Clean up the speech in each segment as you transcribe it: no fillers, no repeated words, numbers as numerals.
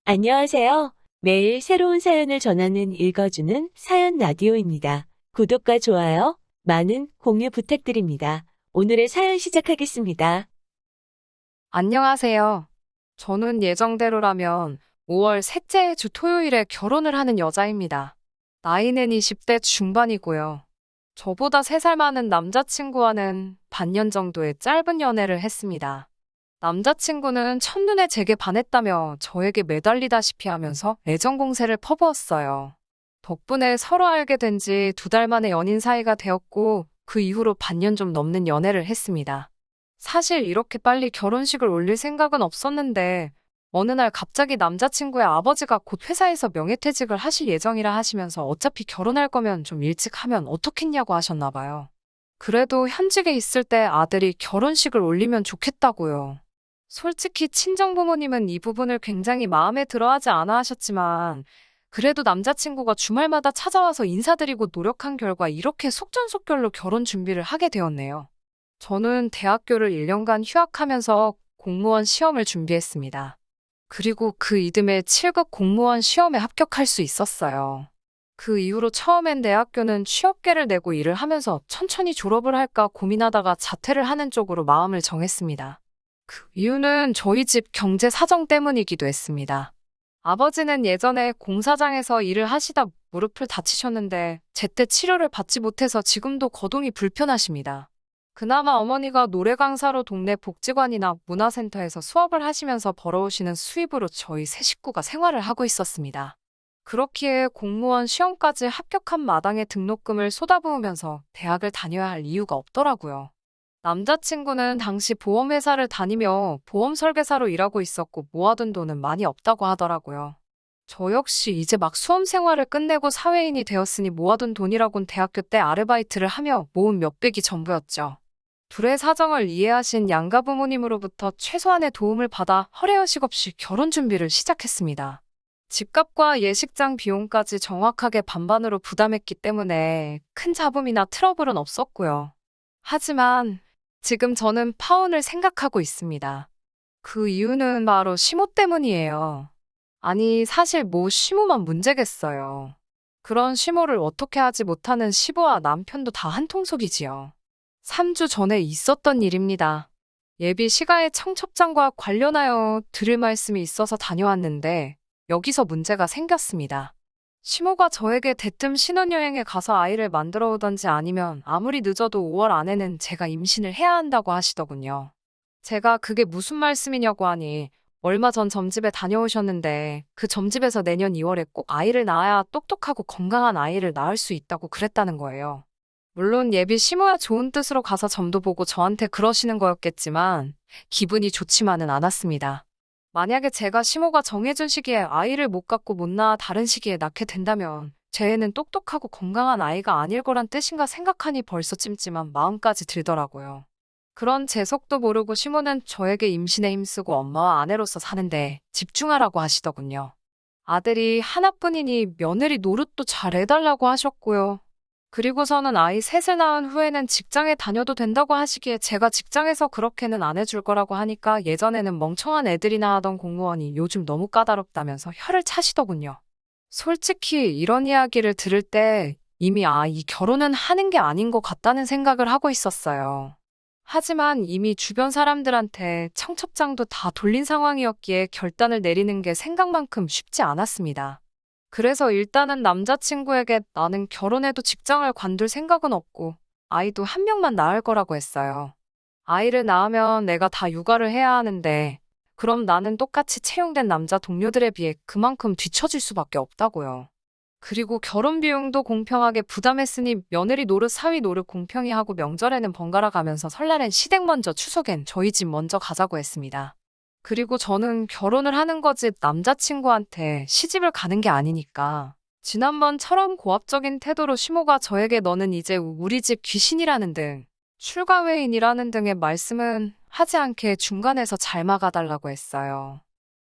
안녕하세요. 매일 새로운 사연을 전하는 읽어주는 사연 라디오입니다. 구독과 좋아요, 많은 공유 부탁드립니다. 오늘의 사연 시작하겠습니다. 안녕하세요. 저는 예정대로라면 5월 셋째 주 토요일에 결혼을 하는 여자입니다. 나이는 20대 중반이고요. 저보다 3살 많은 남자친구와는 반년 정도의 짧은 연애를 했습니다. 남자친구는 첫눈에 제게 반했다며 저에게 매달리다시피 하면서 애정 공세를 퍼부었어요. 덕분에 서로 알게 된 지 2달 만에 연인 사이가 되었고 그 이후로 반년 좀 넘는 연애를 했습니다. 사실 이렇게 빨리 결혼식을 올릴 생각은 없었는데 어느 날 갑자기 남자친구의 아버지가 곧 회사에서 명예퇴직을 하실 예정이라 하시면서 어차피 결혼할 거면 좀 일찍 하면 어떻겠냐고 하셨나 봐요. 그래도 현직에 있을 때 아들이 결혼식을 올리면 좋겠다고요. 솔직히 친정부모님은 이 부분을 굉장히 마음에 들어하지 않아 하셨지만 그래도 남자친구가 주말마다 찾아와서 인사드리고 노력한 결과 이렇게 속전속결로 결혼 준비를 하게 되었네요. 저는 대학교를 1년간 휴학하면서 공무원 시험을 준비했습니다. 그리고 그 이듬해 7급 공무원 시험에 합격할 수 있었어요. 그 이후로 처음엔 대학교는 취업계를 내고 일을 하면서 천천히 졸업을 할까 고민하다가 자퇴를 하는 쪽으로 마음을 정했습니다. 그 이유는 저희 집 경제 사정 때문이기도 했습니다. 아버지는 예전에 공사장에서 일을 하시다 무릎을 다치셨는데 제때 치료를 받지 못해서 지금도 거동이 불편하십니다. 그나마 어머니가 노래 강사로 동네 복지관이나 문화센터에서 수업을 하시면서 벌어오시는 수입으로 저희 세 식구가 생활을 하고 있었습니다. 그렇기에 공무원 시험까지 합격한 마당에 등록금을 쏟아부으면서 대학을 다녀야 할 이유가 없더라고요. 남자친구는 당시 보험회사를 다니며 보험 설계사로 일하고 있었고 모아둔 돈은 많이 없다고 하더라고요. 저 역시 이제 막 수험 생활을 끝내고 사회인이 되었으니 모아둔 돈이라곤 대학교 때 아르바이트를 하며 모은 몇백이 전부였죠. 둘의 사정을 이해하신 양가 부모님으로부터 최소한의 도움을 받아 허례허식 없이 결혼 준비를 시작했습니다. 집값과 예식장 비용까지 정확하게 반반으로 부담했기 때문에 큰 잡음이나 트러블은 없었고요. 하지만 지금 저는 파혼을 생각하고 있습니다. 그 이유는 바로 시모 때문이에요. 아니, 사실 뭐 시모만 문제겠어요. 그런 시모를 어떻게 하지 못하는 시부와 남편도 다 한통속이지요. 3주 전에 있었던 일입니다. 예비 시가의 청첩장과 관련하여 드릴 말씀이 있어서 다녀왔는데 여기서 문제가 생겼습니다. 시모가 저에게 대뜸 신혼여행에 가서 아이를 만들어 오던지 아니면 아무리 늦어도 5월 안에는 제가 임신을 해야 한다고 하시더군요. 제가 그게 무슨 말씀이냐고 하니 얼마 전 점집에 다녀오셨는데 그 점집에서 내년 2월에 꼭 아이를 낳아야 똑똑하고 건강한 아이를 낳을 수 있다고 그랬다는 거예요. 물론 예비 시모야 좋은 뜻으로 가서 점도 보고 저한테 그러시는 거였겠지만 기분이 좋지만은 않았습니다. 만약에 제가 시모가 정해준 시기에 아이를 못 갖고 못 낳아 다른 시기에 낳게 된다면 제 애는 똑똑하고 건강한 아이가 아닐 거란 뜻인가 생각하니 벌써 찜찜한 마음까지 들더라고요. 그런 제 속도 모르고 시모는 저에게 임신에 힘쓰고 엄마와 아내로서 사는데 집중하라고 하시더군요. 아들이 하나뿐이니 며느리 노릇도 잘 해달라고 하셨고요. 그리고서는 아이 셋을 낳은 후에는 직장에 다녀도 된다고 하시기에 제가 직장에서 그렇게는 안 해줄 거라고 하니까 예전에는 멍청한 애들이나 하던 공무원이 요즘 너무 까다롭다면서 혀를 차시더군요. 솔직히 이런 이야기를 들을 때 이미 이 결혼은 하는 게 아닌 것 같다는 생각을 하고 있었어요. 하지만 이미 주변 사람들한테 청첩장도 다 돌린 상황이었기에 결단을 내리는 게 생각만큼 쉽지 않았습니다. 그래서 일단은 남자친구에게 나는 결혼해도 직장을 관둘 생각은 없고 아이도 한 명만 낳을 거라고 했어요. 아이를 낳으면 내가 다 육아를 해야 하는데 그럼 나는 똑같이 채용된 남자 동료들에 비해 그만큼 뒤처질 수밖에 없다고요. 그리고 결혼 비용도 공평하게 부담했으니 며느리 노릇 사위 노릇 공평히 하고 명절에는 번갈아 가면서 설날엔 시댁 먼저 추석엔 저희 집 먼저 가자고 했습니다. 그리고 저는 결혼을 하는 거지 남자친구한테 시집을 가는 게 아니니까. 지난번처럼 고압적인 태도로 시모가 저에게 너는 이제 우리 집 귀신이라는 등 출가 외인이라는 등의 말씀은 하지 않게 중간에서 잘 막아달라고 했어요.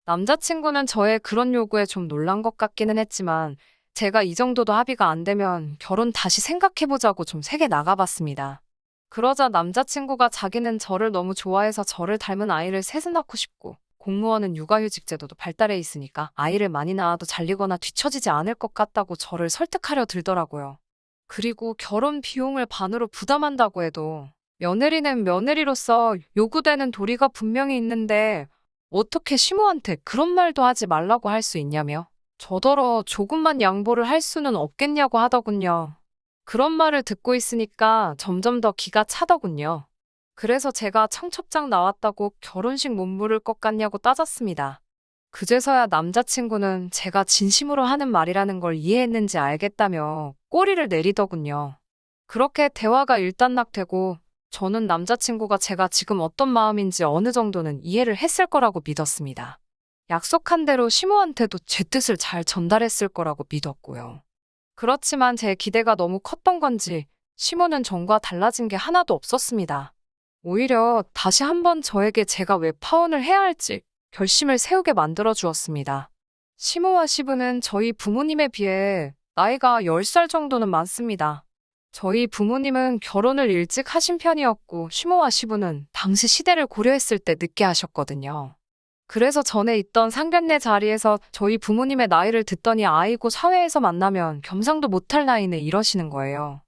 남자친구는 저의 그런 요구에 좀 놀란 것 같기는 했지만 제가 이 정도도 합의가 안 되면 결혼 다시 생각해보자고 좀 세게 나가봤습니다. 그러자 남자친구가 자기는 저를 너무 좋아해서 저를 닮은 아이를 셋을 낳고 싶고 공무원은 육아휴직 제도도 발달해 있으니까 아이를 많이 낳아도 잘리거나 뒤처지지 않을 것 같다고 저를 설득하려 들더라고요. 그리고 결혼 비용을 반으로 부담한다고 해도 며느리는 며느리로서 요구되는 도리가 분명히 있는데 어떻게 시모한테 그런 말도 하지 말라고 할 수 있냐며 저더러 조금만 양보를 할 수는 없겠냐고 하더군요. 그런 말을 듣고 있으니까 점점 더 기가 차더군요. 그래서 제가 청첩장 나왔다고 결혼식 못 물을 것 같냐고 따졌습니다. 그제서야 남자친구는 제가 진심으로 하는 말이라는 걸 이해했는지 알겠다며 꼬리를 내리더군요. 그렇게 대화가 일단락되고 저는 남자친구가 제가 지금 어떤 마음인지 어느 정도는 이해를 했을 거라고 믿었습니다. 약속한 대로 시모한테도 제 뜻을 잘 전달했을 거라고 믿었고요. 그렇지만 제 기대가 너무 컸던 건지 시모는 전과 달라진 게 하나도 없었습니다. 오히려 다시 한번 저에게 제가 왜 파혼을 해야 할지 결심을 세우게 만들어 주었습니다. 시모와 시부는 저희 부모님에 비해 나이가 10살 정도는 많습니다. 저희 부모님은 결혼을 일찍 하신 편이었고 시모와 시부는 당시 시대를 고려했을 때 늦게 하셨거든요. 그래서 전에 있던 상견례 자리에서 저희 부모님의 나이를 듣더니 아이고 사회에서 만나면 겸상도 못할 나이네 이러시는 거예요.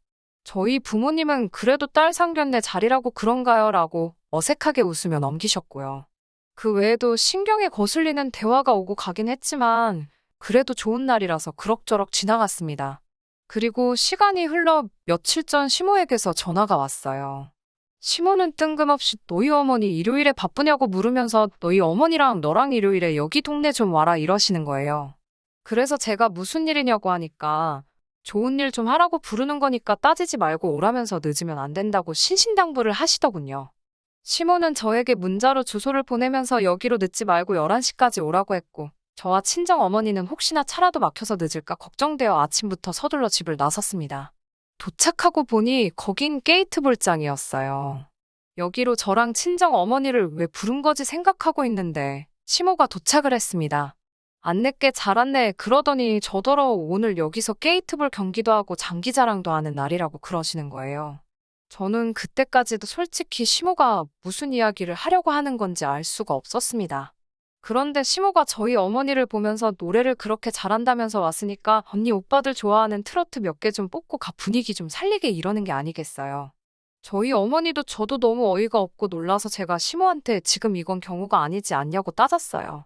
저희 부모님은 그래도 딸 상견례 자리라고 그런가요? 라고 어색하게 웃으며 넘기셨고요. 그 외에도 신경에 거슬리는 대화가 오고 가긴 했지만 그래도 좋은 날이라서 그럭저럭 지나갔습니다. 그리고 시간이 흘러 며칠 전 시모에게서 전화가 왔어요. 시모는 뜬금없이 너희 어머니 일요일에 바쁘냐고 물으면서 너희 어머니랑 너랑 일요일에 여기 동네 좀 와라 이러시는 거예요. 그래서 제가 무슨 일이냐고 하니까 좋은 일 좀 하라고 부르는 거니까 따지지 말고 오라면서 늦으면 안 된다고 신신당부를 하시더군요. 시모는 저에게 문자로 주소를 보내면서 여기로 늦지 말고 11시까지 오라고 했고 저와 친정 어머니는 혹시나 차라도 막혀서 늦을까 걱정되어 아침부터 서둘러 집을 나섰습니다. 도착하고 보니 거긴 게이트볼장이었어요. 여기로 저랑 친정 어머니를 왜 부른 거지 생각하고 있는데 시모가 도착을 했습니다. 안 늦게 잘 왔네 그러더니 저더러 오늘 여기서 게이트볼 경기도 하고 장기자랑도 하는 날이라고 그러시는 거예요. 저는 그때까지도 솔직히 시모가 무슨 이야기를 하려고 하는 건지 알 수가 없었습니다. 그런데 시모가 저희 어머니를 보면서 노래를 그렇게 잘한다면서 왔으니까 언니 오빠들 좋아하는 트로트 몇 개 좀 뽑고 가 분위기 좀 살리게 이러는 게 아니겠어요. 저희 어머니도 저도 너무 어이가 없고 놀라서 제가 시모한테 지금 이건 경우가 아니지 않냐고 따졌어요.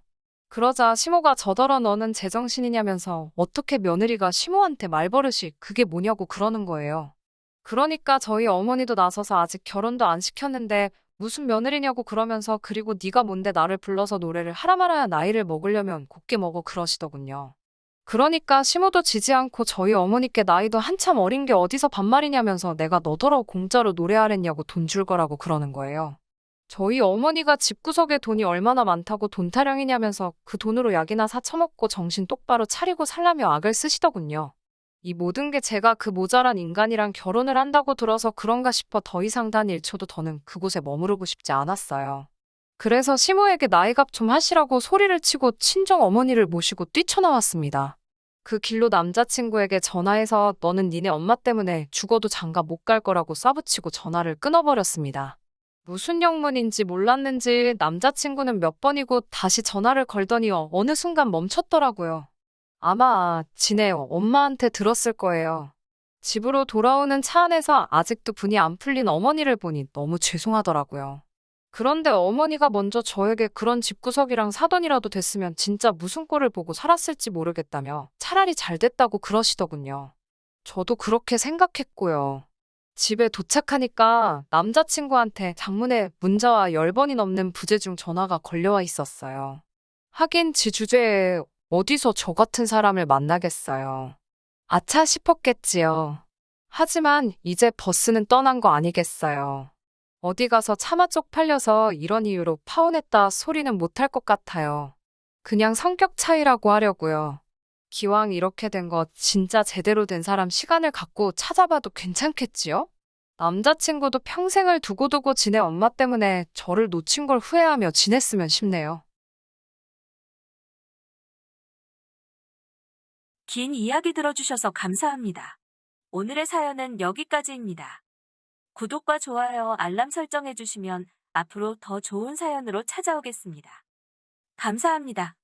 그러자 시모가 저더러 너는 제정신이냐면서 어떻게 며느리가 시모한테 말버릇이 그게 뭐냐고 그러는 거예요. 그러니까 저희 어머니도 나서서 아직 결혼도 안 시켰는데 무슨 며느리냐고 그러면서 그리고 네가 뭔데 나를 불러서 노래를 하라 말아야 나이를 먹으려면 곱게 먹어 그러시더군요. 그러니까 시모도 지지 않고 저희 어머니께 나이도 한참 어린 게 어디서 반말이냐면서 내가 너더러 공짜로 노래하랬냐고 돈 줄 거라고 그러는 거예요. 저희 어머니가 집구석에 돈이 얼마나 많다고 돈 타령이냐면서 그 돈으로 약이나 사 처먹고 정신 똑바로 차리고 살라며 악을 쓰시더군요. 이 모든 게 제가 그 모자란 인간이랑 결혼을 한다고 들어서 그런가 싶어 더 이상 단 1초도 더는 그곳에 머무르고 싶지 않았어요. 그래서 시모에게 나이값 좀 하시라고 소리를 치고 친정 어머니를 모시고 뛰쳐나왔습니다. 그 길로 남자친구에게 전화해서 너는 니네 엄마 때문에 죽어도 장가 못 갈 거라고 쏴붙이고 전화를 끊어버렸습니다. 무슨 영문인지 몰랐는지 남자친구는 몇 번이고 다시 전화를 걸더니 어느 순간 멈췄더라고요. 아마 지네 엄마한테 들었을 거예요. 집으로 돌아오는 차 안에서 아직도 분이 안 풀린 어머니를 보니 너무 죄송하더라고요. 그런데 어머니가 먼저 저에게 그런 집구석이랑 사돈이라도 됐으면 진짜 무슨 꼴을 보고 살았을지 모르겠다며 차라리 잘 됐다고 그러시더군요. 저도 그렇게 생각했고요. 집에 도착하니까 남자친구한테 장문의 문자와 10번이 넘는 부재중 전화가 걸려와 있었어요. 하긴 지 주제에 어디서 저 같은 사람을 만나겠어요. 아차 싶었겠지요. 하지만 이제 버스는 떠난 거 아니겠어요. 어디 가서 차마 쪽팔려서 이런 이유로 파혼했다 소리는 못할 것 같아요. 그냥 성격 차이라고 하려고요. 기왕 이렇게 된 거 진짜 제대로 된 사람 시간을 갖고 찾아봐도 괜찮겠지요? 남자친구도 평생을 두고두고 지내 엄마 때문에 저를 놓친 걸 후회하며 지냈으면 싶네요. 긴 이야기 들어주셔서 감사합니다. 오늘의 사연은 여기까지입니다. 구독과 좋아요, 알람 설정해주시면 앞으로 더 좋은 사연으로 찾아오겠습니다. 감사합니다.